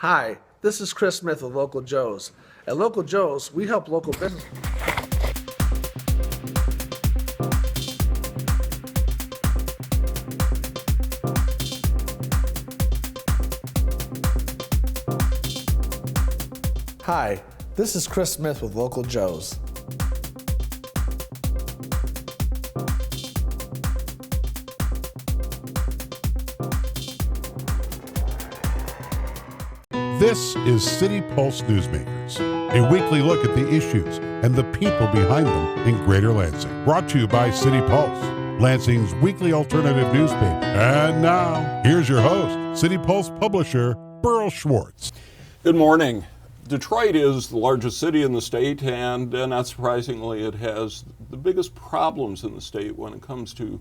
Hi, this is Chris Smith with Local Joe's. At Local Joe's, we help local business. Hi, this is Chris Smith with Local Joe's. This is City Pulse Newsmakers, a weekly look at the issues and the people behind them in Greater Lansing. Brought to you by City Pulse, Lansing's weekly alternative newspaper. And now, here's your host, City Pulse publisher, Burl Schwartz. Good morning. Detroit is the largest city in the state, and not surprisingly, it has the biggest problems in the state when it comes to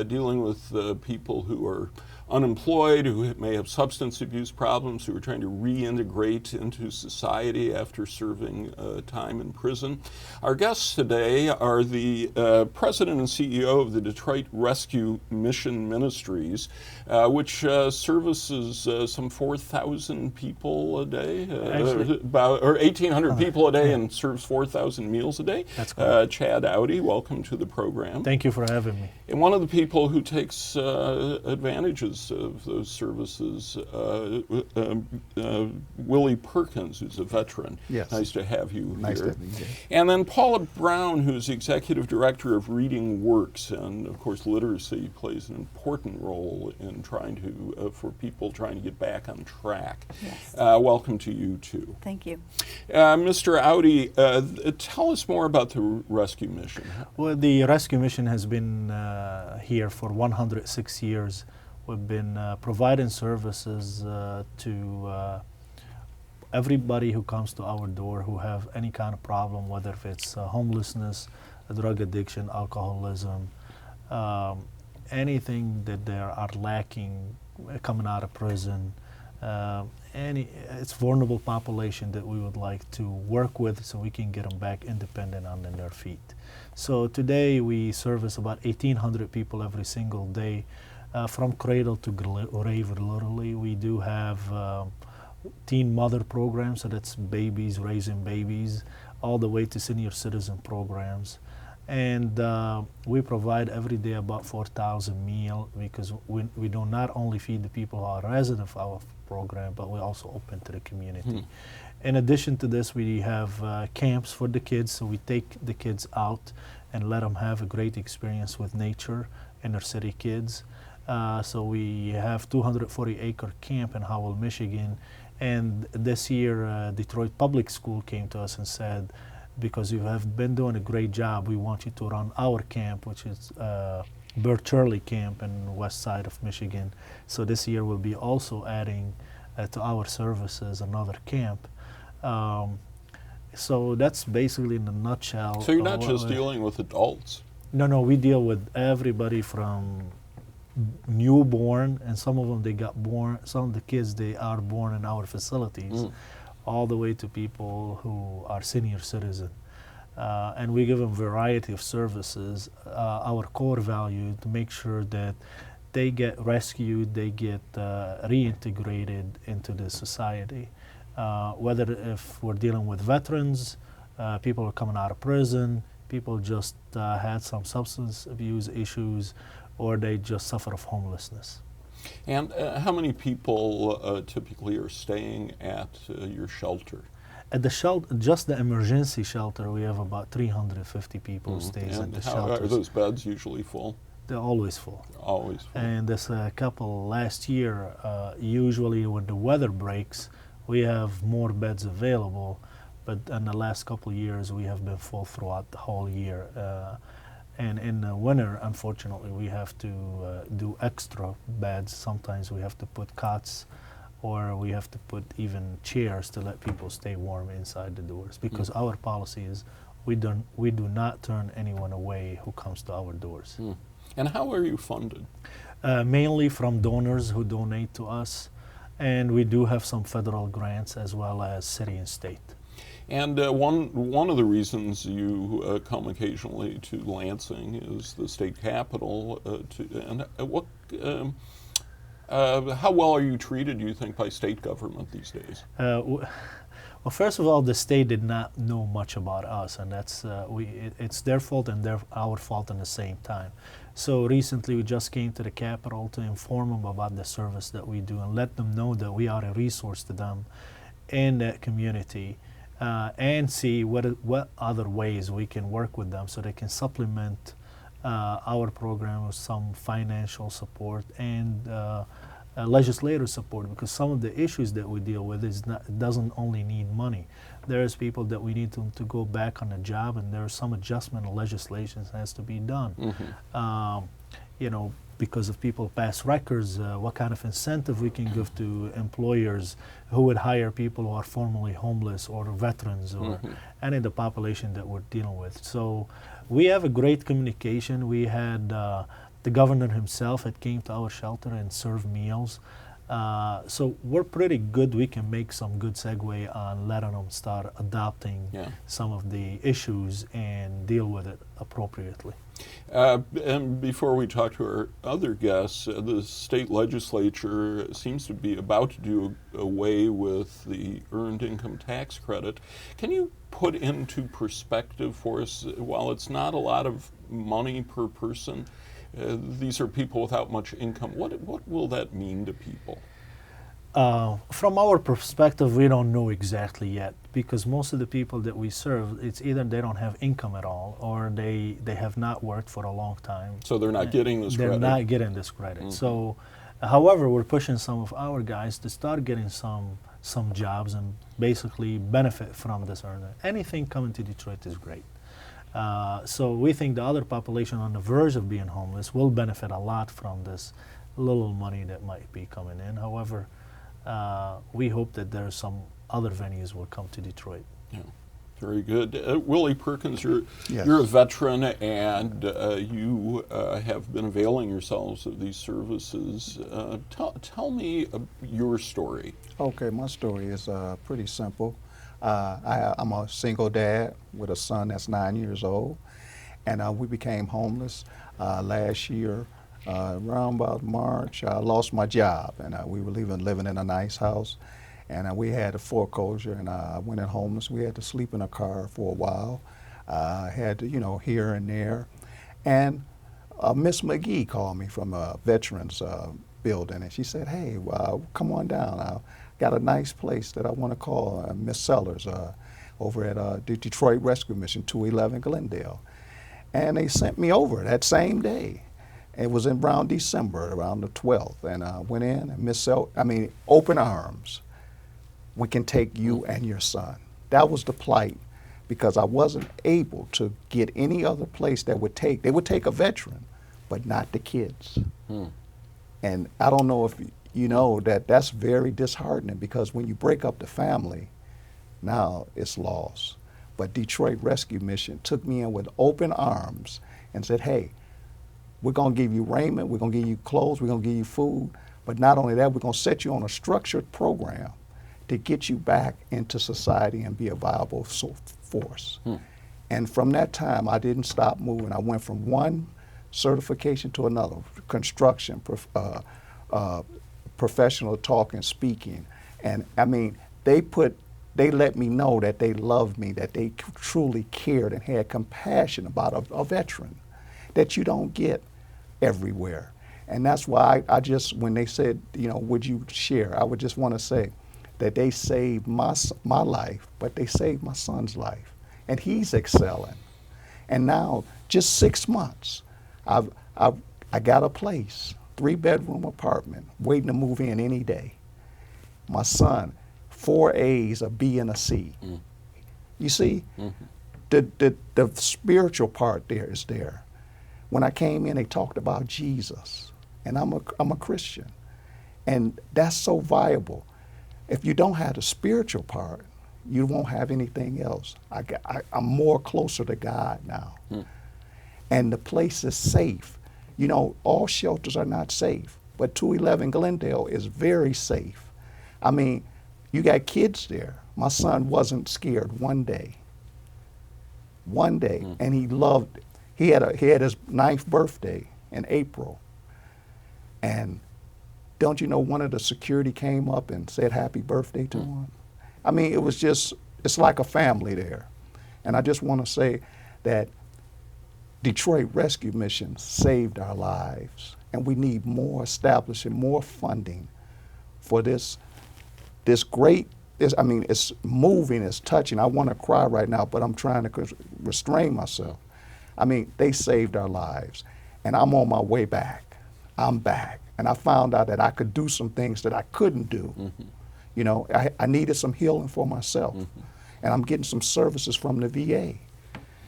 dealing with people who are unemployed, who may have substance abuse problems, who are trying to reintegrate into society after serving time in prison. Our guests today are the president and CEO of the Detroit Rescue Mission Ministries, which services some 4,000 people a day, or 1,800 people a day, and serves 4,000 meals a day. That's correct. Chad Audi, welcome to the program. Thank you for having me. And one of the people who takes advantages of those services, Willie Perkins, who's a veteran. Yes. Nice to have you Nice here. to be here. And then Paula Brown, who's executive director of Reading Works, and of course literacy plays an important role in trying to for people trying to get back on track. Yes. Welcome to you too. Thank you. Mr. Audi, tell us more about the rescue mission. Well, the rescue mission has been here for 106 years. We've been providing services to everybody who comes to our door who have any kind of problem, whether if it's homelessness, drug addiction, alcoholism, anything that they are lacking coming out of prison. It's vulnerable population that we would like to work with so we can get them back independent on their feet. So today we service about 1,800 people every single day. From cradle to grave, literally. We do have teen mother programs, so that's babies, raising babies, all the way to senior citizen programs. And we provide every day about 4,000 meals because we do not only feed the people who are residents of our program, but we also open to the community. In addition to this, we have camps for the kids, so we take the kids out and let them have a great experience with nature, inner city kids. So we have 240-acre camp in Howell, Michigan, and this year Detroit Public School came to us and said, because you have been doing a great job, we want you to run our camp, which is Burt Shirley Camp in the west side of Michigan. So this year we'll be also adding to our services another camp. So that's basically in a nutshell. So you're not just dealing with adults? No, we deal with everybody from newborn, and some of them they got born, some of the kids they are born in our facilities, all the way to people who are senior citizen. And we give them a variety of services. Our core value to make sure that they get rescued, they get reintegrated into the society. Whether if we're dealing with veterans, people are coming out of prison, people just had some substance abuse issues, or they just suffer of homelessness. And how many people typically are staying at your shelter? At the shelter, just the emergency shelter, we have about 350 people who stays at the shelter. Are those beds usually full? They're always full. Always full. And there's a couple last year, usually when the weather breaks, we have more beds available, but in the last couple of years, we have been full throughout the whole year. And in the winter, unfortunately, we have to do extra beds. Sometimes we have to put cots, or we have to put even chairs to let people stay warm inside the doors. Because our policy is we do not turn anyone away who comes to our doors. And how are you funded? Mainly from donors who donate to us, and we do have some federal grants as well as city and state. And one of the reasons you come occasionally to Lansing is the state capitol. How well are you treated, do you think, by state government these days? Well, first of all, the state did not know much about us, and it's their fault and our fault at the same time. So recently we just came to the Capitol to inform them about the service that we do and let them know that we are a resource to them in that community, and see what other ways we can work with them so they can supplement our program with some financial support and legislative support, because some of the issues that we deal with it doesn't only need money. There's people that we need to go back on the job, and there's some adjustment in legislation that has to be done. Because if people pass records, what kind of incentive we can give to employers who would hire people who are formerly homeless or veterans or any of the population that we're dealing with. So we have a great communication. We had the governor himself had came to our shelter and served meals. So we're pretty good. We can make some good segue on letting them start adopting some of the issues and deal with it appropriately. And before we talk to our other guests, the state legislature seems to be about to do away with the earned income tax credit. Can you put into perspective for us, while it's not a lot of money per person, these are people without much income. What will that mean to people? From our perspective, we don't know exactly yet, because most of the people that we serve, it's either they don't have income at all, or they have not worked for a long time. So they're not getting this credit? They're not getting this credit. So, however, we're pushing some of our guys to start getting some jobs and basically benefit from this earner. Anything coming to Detroit is great. So we think the other population on the verge of being homeless will benefit a lot from this little money that might be coming in. However, we hope that there are some other venues will come to Detroit. Yeah, very good. Willie Perkins, you're a veteran, and you have been availing yourselves of these services. Tell me your story. Okay, my story is pretty simple. I'm a single dad with a son that's 9 years old, and we became homeless last year. Around about March, I lost my job, and we were living in a nice house, and we had a foreclosure, and I went in homeless. We had to sleep in a car for a while. Had to, here and there, and Miss McGee called me from a veterans building, and she said, "Hey, come on down. I got a nice place that I want to call Miss Sellers over at the Detroit Rescue Mission, 211 Glendale," and they sent me over that same day. It was around December, around the 12th, and I went in and open arms. We can take you and your son. That was the plight, because I wasn't able to get any other place they would take a veteran, but not the kids. And I don't know if you know that's very disheartening, because when you break up the family, now it's lost. But Detroit Rescue Mission took me in with open arms and said, "Hey, we're going to give you raiment, we're going to give you clothes, we're going to give you food, but not only that, we're going to set you on a structured program to get you back into society and be a viable force." And from that time, I didn't stop moving. I went from one certification to another: construction, professional talk and speaking. And they let me know that they loved me, that they truly cared and had compassion about a veteran that you don't get everywhere. And that's why I just, when they said, would you share, I would just want to say that they saved my life, but they saved my son's life. And he's excelling. And now, just 6 months, I got a place, 3-bedroom apartment, waiting to move in any day. My son, 4 A's, a B, and a C. You see, the spiritual part there is there. When I came in, they talked about Jesus, and I'm a Christian, and that's so viable. If you don't have the spiritual part, you won't have anything else. I'm more closer to God now, and the place is safe. All shelters are not safe, but 211 Glendale is very safe. You got kids there. My son wasn't scared one day, and he loved it. He had his 9th birthday in April, and don't you know one of the security came up and said happy birthday to him? I mean, it was just, it's like a family there. And I just want to say that Detroit Rescue Mission saved our lives, and we need more establishing, more funding for this great, I mean, it's moving, it's touching. I want to cry right now, but I'm trying to restrain myself. I mean, they saved our lives, and I'm on my way back. I'm back, and I found out that I could do some things that I couldn't do. You know, I needed some healing for myself, and I'm getting some services from the VA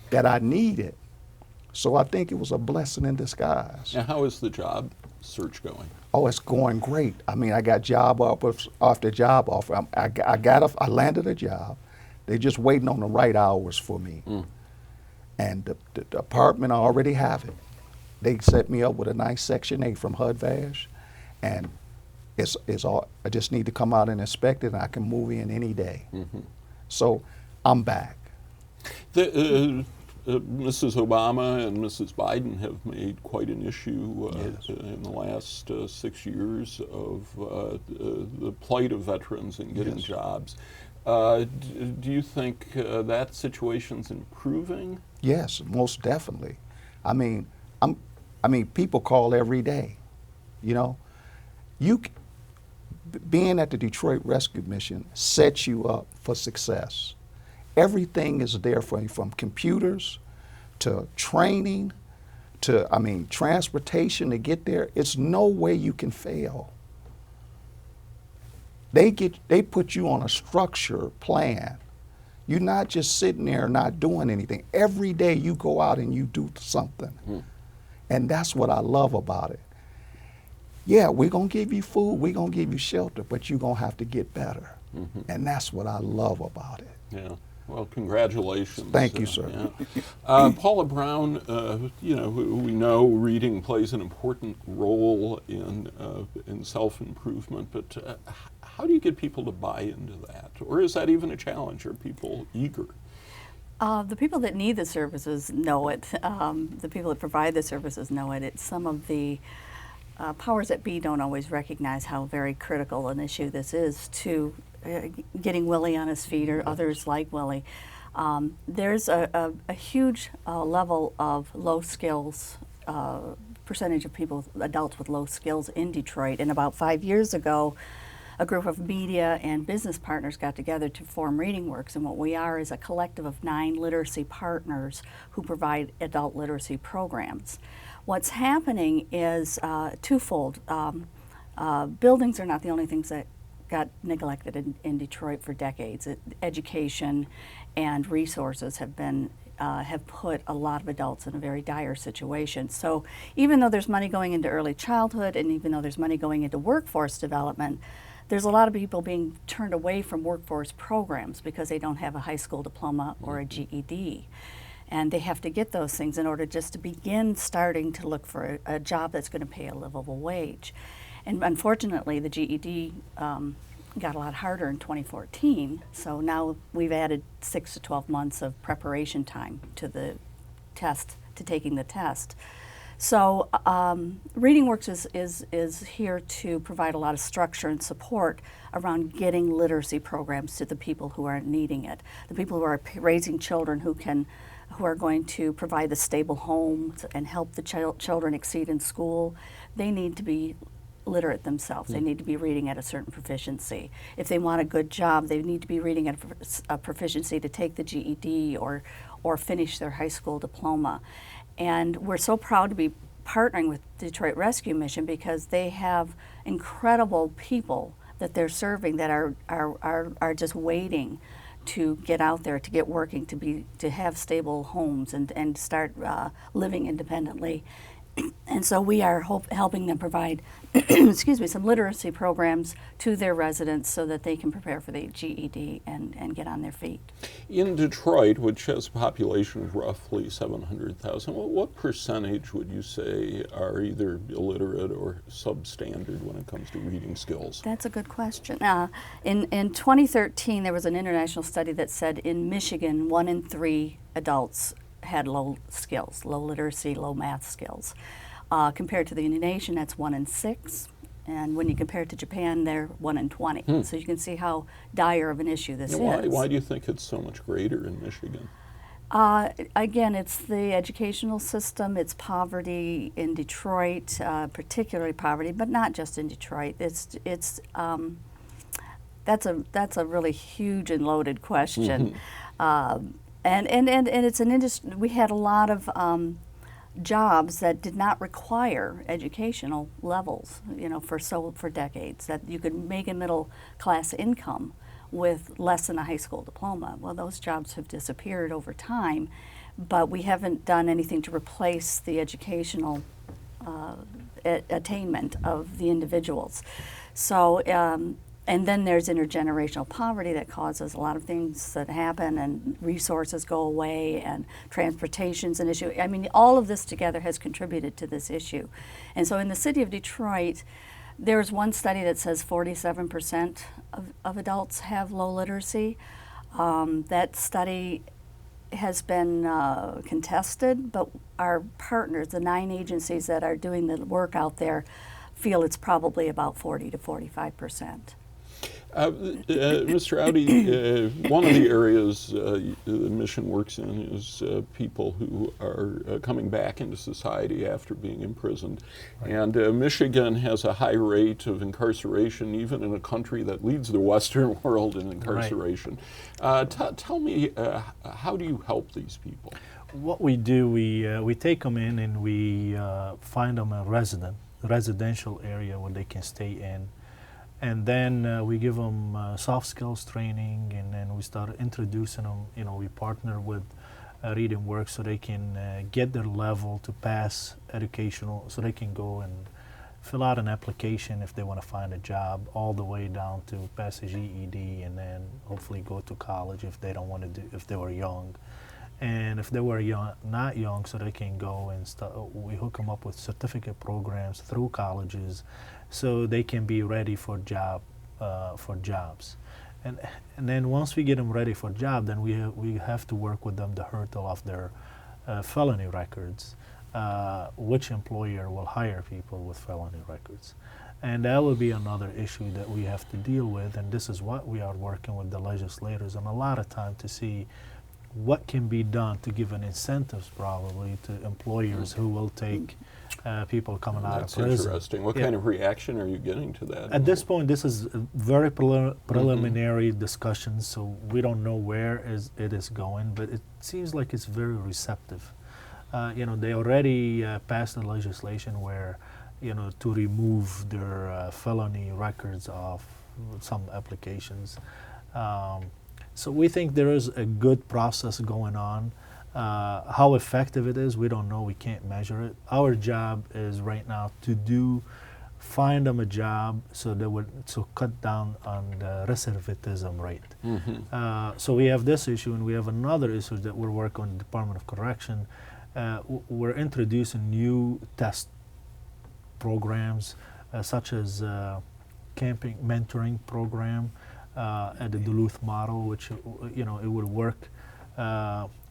that I needed. So I think it was a blessing in disguise. Now, how is the job search going? Oh, it's going great. I mean, I got job offers after job offer. I landed a job. They're just waiting on the right hours for me. And the department, I already have it. They set me up with a nice Section 8 from HUD-VASH, and it's all. I just need to come out and inspect it, and I can move in any day. So I'm back. Mrs. Obama and Mrs. Biden have made quite an issue Yes. in the last 6 years of the plight of veterans in getting Yes. jobs. Do you think that situation's improving? Yes, most definitely. I mean, people call every day. You know, being at the Detroit Rescue Mission sets you up for success. Everything is there for you, from computers to training to, transportation to get there. It's no way you can fail. They put you on a structure plan. You're not just sitting there not doing anything. Every day you go out and you do something. And that's what I love about it. Yeah, we're going to give you food, we're going to give you shelter, but you're going to have to get better. And that's what I love about it. Yeah. Well, congratulations. Thank you, sir. Paula Brown, you know, we know reading plays an important role in self-improvement, but how do you get people to buy into that? Or is that even a challenge? Are people eager? The people that need the services know it. The people that provide the services know it. It's some of the powers that be don't always recognize how very critical an issue this is to getting Willie on his feet, or others like Willie. There's a huge level of low skills, percentage of people, adults with low skills in Detroit. And about 5 years ago, a group of media and business partners got together to form ReadingWorks, and what we are is a collective of 9 literacy partners who provide adult literacy programs. What's happening is twofold. Buildings are not the only things that got neglected in Detroit for decades. Education and resources have put a lot of adults in a very dire situation. So even though there's money going into early childhood, and even though there's money going into workforce development, there's a lot of people being turned away from workforce programs because they don't have a high school diploma or a GED. And they have to get those things in order just to begin starting to look for a job that's going to pay a livable wage. And unfortunately, the GED got a lot harder in 2014, so now we've added 6 to 12 months of preparation time to the test, to taking the test. So ReadingWorks is here to provide a lot of structure and support around getting literacy programs to the people who are needing it, the people who are raising children who are going to provide the stable homes and help the children exceed in school. They need to be literate themselves. They need to be reading at a certain proficiency. If they want a good job, they need to be reading at a proficiency to take the GED or finish their high school diploma. And we're so proud to be partnering with Detroit Rescue Mission because they have incredible people that they're serving that are just waiting to get out there, to get working, to have stable homes and start living independently. And so we are helping them provide some literacy programs to their residents so that they can prepare for the GED and get on their feet. In Detroit, which has a population of roughly 700,000, what percentage would you say are either illiterate or substandard when it comes to reading skills? That's a good question. In 2013, there was an international study that said in Michigan, 1 in 3 adults had low skills, low literacy, low math skills. Compared to the nation, that's 1 in 6. And when you compare it to Japan, they're 1 in 20. So you can see how dire of an issue this Now, is. why do you think it's so much greater in Michigan? Again, it's the educational system, it's poverty in Detroit, particularly poverty, but not just in Detroit. That's a really huge and loaded question. And it's an industry, we had a lot of jobs that did not require educational levels, for decades, that you could make a middle class income with less than a high school diploma. Well, those jobs have disappeared over time, but we haven't done anything to replace the educational attainment of the individuals. So, and then there's intergenerational poverty that causes a lot of things that happen, and resources go away, and transportation's an issue. I mean, all of this together has contributed to this issue. And so in the city of Detroit, there's one study that says 47% of adults have low literacy. That study has been contested, but our partners, the 9 agencies that are doing the work out there, feel it's probably about 40 to 45%. Mr. Audi, one of the areas the mission works in is people who are coming back into society after being imprisoned. Right. And Michigan has a high rate of incarceration, even in a country that leads the Western world in incarceration. Right. Tell me, how do you help these people? What we do, we take them in and we find them a residential area where they can stay in. And then we give them soft skills training, and then we start introducing them. We partner with Reading Works so they can get their level to pass educational, so they can go and fill out an application if they want to find a job, all the way down to pass a GED, and then hopefully go to college if they don't want to do, if they were young. And if they were not young, so they can go and we hook them up with certificate programs through colleges, so they can be ready for jobs. And then once we get them ready for job, then we have to work with them the hurdle of their felony records. Which employer will hire people with felony records? And that will be another issue that we have to deal with, and this is what we are working with the legislators and a lot of time to see what can be done to give an incentives probably to employers who will take people coming out of prison. That's interesting. What kind of reaction are you getting to that? At this point, this is a very preliminary discussion, so we don't know where it is going, but it seems like it's very receptive. They already passed the legislation where, to remove their felony records off some applications. So we think there is a good process going on. How effective it is, we don't know. We can't measure it. Our job is right now to find them a job so cut down on the recidivism rate. So we have this issue, and we have another issue that we're working on the Department of Correction. We're introducing new test programs, such as camping mentoring program at the Duluth model, which it would work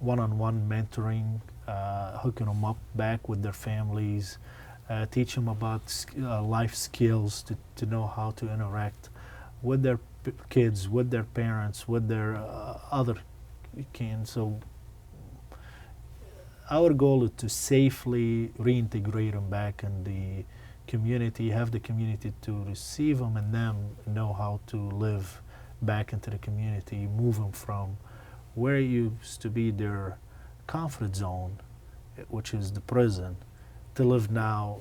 one-on-one mentoring, hooking them up back with their families, teach them about life skills to know how to interact with their kids, with their parents, with their other kin. So our goal is to safely reintegrate them back in the community, have the community to receive them, and them know how to live back into the community, move them from where it used to be their comfort zone, which is the prison, to live now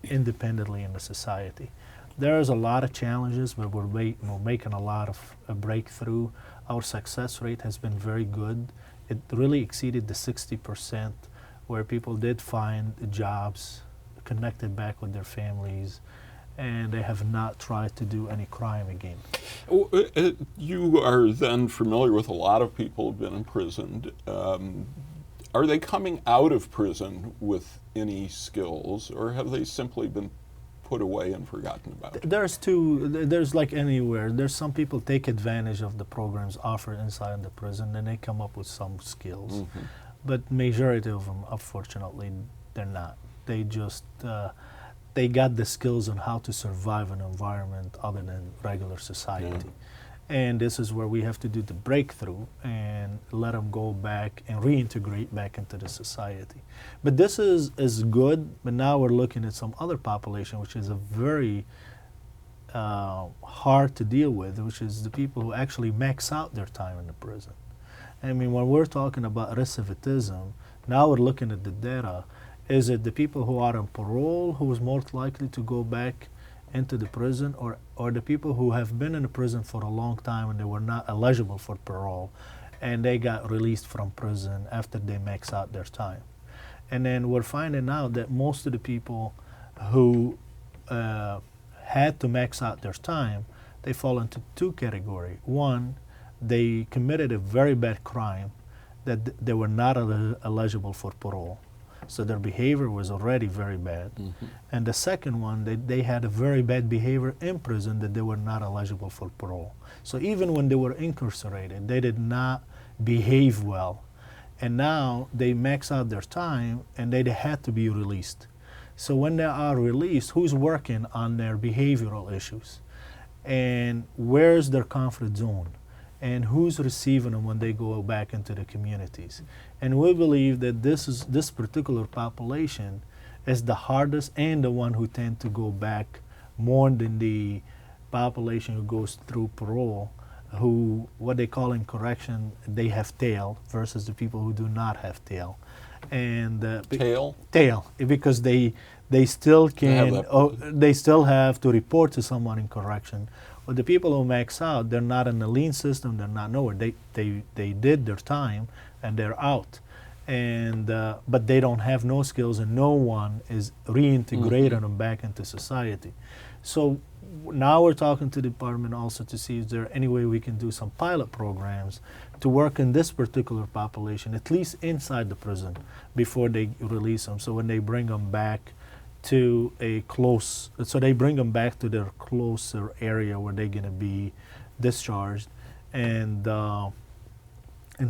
independently in the society. There's a lot of challenges, but we're making a lot of a breakthrough. Our success rate has been very good. It really exceeded the 60%, where people did find jobs, connected back with their families, and they have not tried to do any crime again. You are then familiar with a lot of people who've been imprisoned. Are they coming out of prison with any skills, or have they simply been put away and forgotten about? There's like anywhere. There's some people take advantage of the programs offered inside the prison, and they come up with some skills. But majority of them, unfortunately, they're not. They just they got the skills on how to survive an environment other than regular society. And this is where we have to do the breakthrough and let them go back and reintegrate back into the society. But this is good, but now we're looking at some other population, which is a very hard to deal with, which is the people who actually max out their time in the prison. I mean, when we're talking about recidivism, now we're looking at the data. Is it the people who are on parole who is most likely to go back into the prison, or the people who have been in the prison for a long time and they were not eligible for parole and they got released from prison after they max out their time? And then we're finding out that most of the people who had to max out their time, they fall into two categories. One, they committed a very bad crime that they were not eligible for parole. So their behavior was already very bad. And the second one, they had a very bad behavior in prison that they were not eligible for parole. So even when they were incarcerated, they did not behave well. And now they max out their time and they had to be released. So when they are released, who's working on their behavioral issues? And where's their comfort zone? And who's receiving them when they go back into the communities? And we believe that this particular population is the hardest and the one who tend to go back more than the population who goes through parole, who, what they call in correction, they have tail, versus the people who do not have tail. And Tail? Tail, because they still can, they still have to report to someone in correction. But the people who max out, they're not in the lien system, they're not nowhere. They did their time and they're out. And but they don't have no skills and no one is reintegrating them back into society. So now we're talking to the department also to see if there any way we can do some pilot programs to work in this particular population, at least inside the prison, before they release them. So when they bring them back to they bring them back to their closer area where they're going to be discharged, and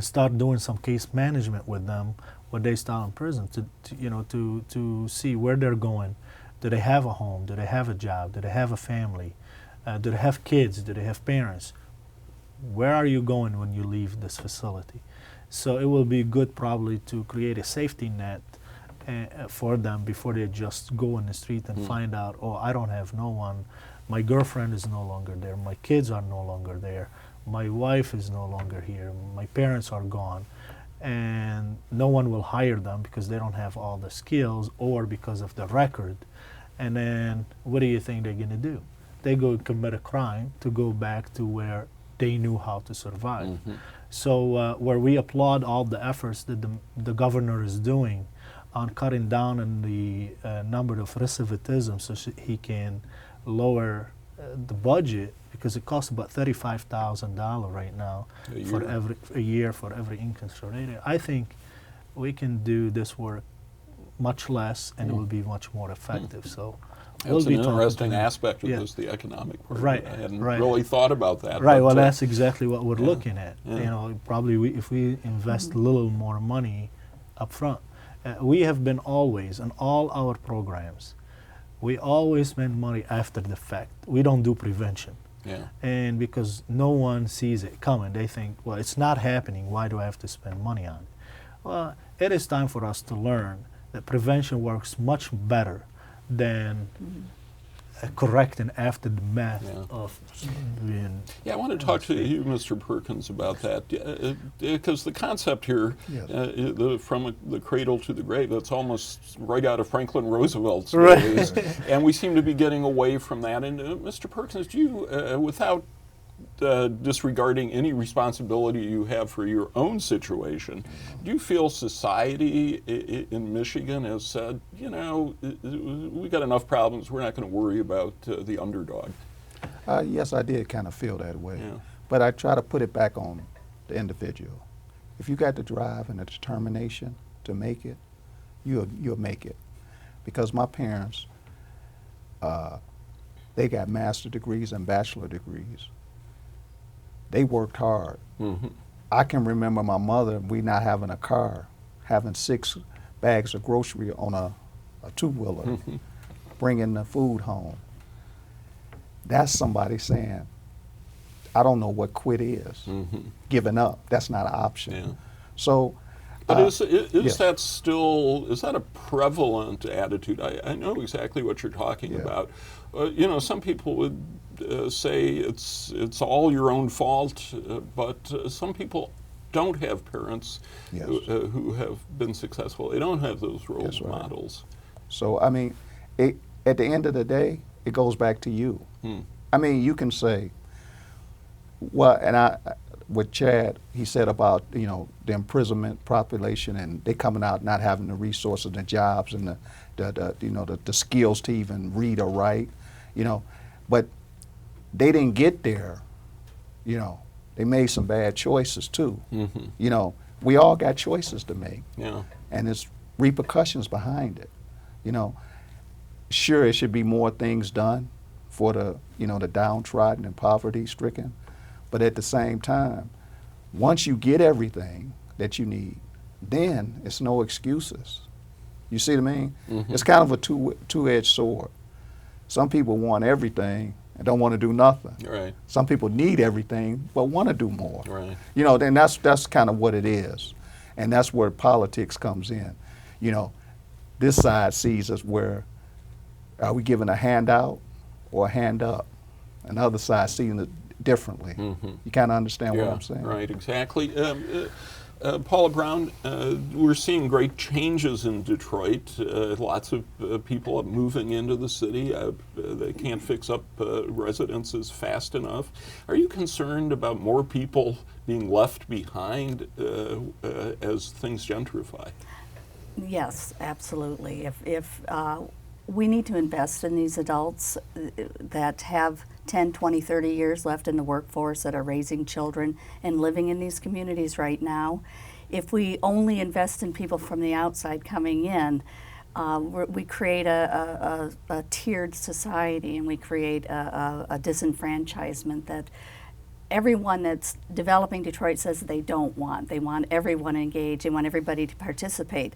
start doing some case management with them when they start in prison to see where they're going. Do they have a home? Do they have a job? Do they have a family? Do they have kids? Do they have parents? Where are you going when you leave this facility? So it will be good probably to create a safety net for them before they just go in the street and find out, oh, I don't have no one. My girlfriend is no longer there. My kids are no longer there. My wife is no longer here. My parents are gone. And no one will hire them because they don't have all the skills or because of the record. And then what do you think they're going to do? They go commit a crime to go back to where they knew how to survive. So where we applaud all the efforts that the governor is doing on cutting down on the number of recidivism so he can lower the budget, because it costs about $35,000 right now a year for every incarcerated. I think we can do this work much less and it will be much more effective. So That's an interesting aspect of this, the economic part. Right. I hadn't really thought about that. Right. Well, that's exactly what we're looking at. You know, probably if we invest a little more money up front. We have been always, in all our programs, we always spend money after the fact. We don't do prevention. And because no one sees it coming, they think, well, it's not happening, why do I have to spend money on it? Well, it is time for us to learn that prevention works much better than correcting after the math of being. I want to talk to you, Mr. Perkins, about that, because the concept here, from the cradle to the grave, that's almost right out of Franklin Roosevelt's days, and we seem to be getting away from that. And Mr. Perkins, do you, without disregarding any responsibility you have for your own situation, do you feel society in Michigan has said, you know, we got enough problems, we're not going to worry about the underdog? Yes, I did kind of feel that way. But I try to put it back on the individual. If you got the drive and the determination to make it, you'll make it. Because my parents, they got master's degrees and bachelor degrees. They worked hard. I can remember my mother, we not having a car, having 6 bags of grocery on a two-wheeler. bringing the food home. That's somebody saying, I don't know what quit is. Giving up, that's not an option. Yeah. So, But is yes. that still, is that a prevalent attitude? I know exactly what you're talking Yeah. about. You know, some people would say it's all your own fault, but some people don't have parents Yes. who have been successful. They don't have those role That's right. models. So I mean, at the end of the day, it goes back to you. I mean, you can say, well, and with Chad, he said about, you know, the imprisonment population, and they coming out not having the resources, the jobs, and the you know, the skills to even read or write, you know, but they didn't get there, you know. They made some bad choices too. You know, we all got choices to make, Yeah. and there's repercussions behind it. You know, sure, it should be more things done for the, you know, the downtrodden and poverty-stricken, but at the same time, once you get everything that you need, then it's no excuses. You see what I mean? It's kind of a two-edged sword. Some people want everything and don't want to do nothing. Right. Some people need everything but want to do more. Right. You know, then that's kind of what it is, and that's where politics comes in. You know, this side sees us where are we giving a handout or a hand up? And the other side seeing it differently. You kind of understand what I'm saying? Right, exactly. Paula Brown, we're seeing great changes in Detroit. Lots of people are moving into the city. They can't fix up residences fast enough. Are you concerned about more people being left behind as things gentrify? Yes, absolutely. If we need to invest in these adults that have 10, 20, 30 years left in the workforce, that are raising children and living in these communities right now. If we only invest in people from the outside coming in, we create a tiered society, and we create a disenfranchisement that everyone that's developing Detroit says they don't want. They want everyone engaged. They want everybody to participate.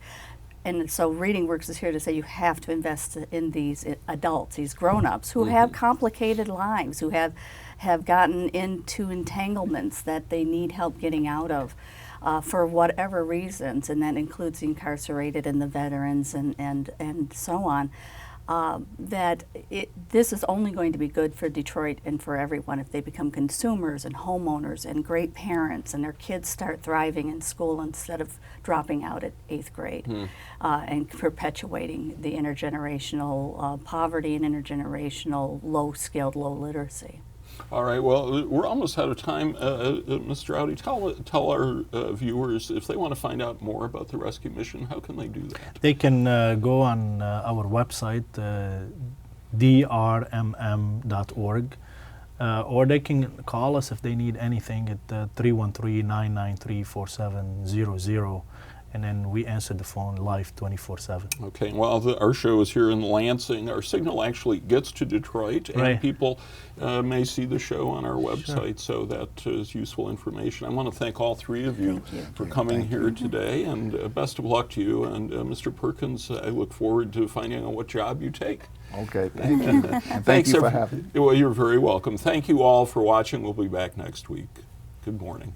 And so Reading Works is here to say you have to invest in these adults, these grown-ups who have complicated lives, who have gotten into entanglements that they need help getting out of for whatever reasons, and that includes the incarcerated and the veterans and so on. This is only going to be good for Detroit and for everyone if they become consumers and homeowners and great parents, and their kids start thriving in school instead of dropping out at 8th grade and perpetuating the intergenerational poverty and intergenerational low-skilled, low literacy. All right, well, we're almost out of time. Mr. Rowdy, tell our viewers, if they want to find out more about the rescue mission, how can they do that? They can go on our website, drmm.org, or they can call us if they need anything at 313-993-4700, and then we answer the phone live 24/7. Okay, well, our show is here in Lansing. Our signal actually gets to Detroit, and Right. people may see the show on our website, so that is useful information. I want to thank all three of you for coming here today, and best of luck to you. And Mr. Perkins, I look forward to finding out what job you take. Okay, thank you. And thank you for having me. Well, you're very welcome. Thank you all for watching. We'll be back next week. Good morning.